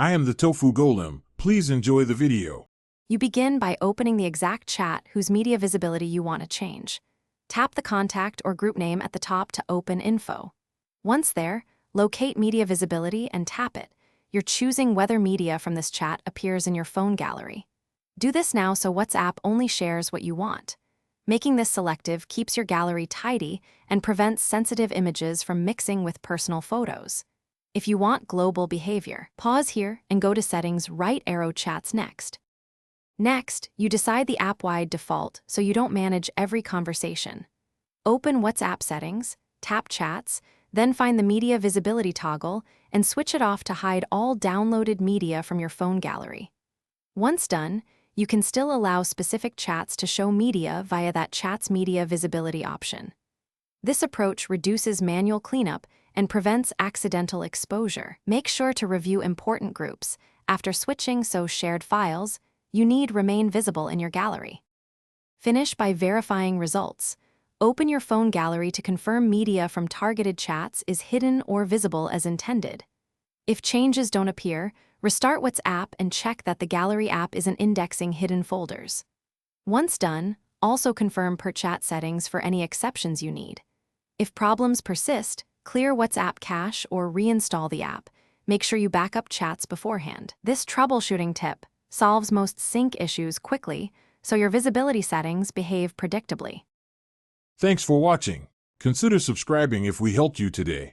I am the Tofu Golem. Please enjoy the video. You begin by opening the exact chat whose media visibility you want to change. Tap the contact or group name at the top to open info. Once there, locate media visibility and tap it. You're choosing whether media from this chat appears in your phone gallery. Do this now so WhatsApp only shares what you want. Making this selective keeps your gallery tidy and prevents sensitive images from mixing with personal photos. If you want global behavior, pause here and go to Settings, right arrow Chats next. Next, you decide the app-wide default so you don't manage every conversation. Open WhatsApp settings, tap Chats, then find the media visibility toggle and switch it off to hide all downloaded media from your phone gallery. Once done, you can still allow specific chats to show media via that chat's media visibility option. This approach reduces manual cleanup and prevents accidental exposure. Make sure to review important groups after switching so shared files you need remain visible in your gallery. Finish by verifying results. Open your phone gallery to confirm media from targeted chats is hidden or visible as intended. If changes don't appear, restart WhatsApp and check that the gallery app isn't indexing hidden folders. Once done, also confirm per chat settings for any exceptions you need. If problems persist, clear WhatsApp cache or reinstall the app. Make sure you back up chats beforehand. This troubleshooting tip solves most sync issues quickly, so your visibility settings behave predictably. Thanks for watching. Consider subscribing if we helped you today.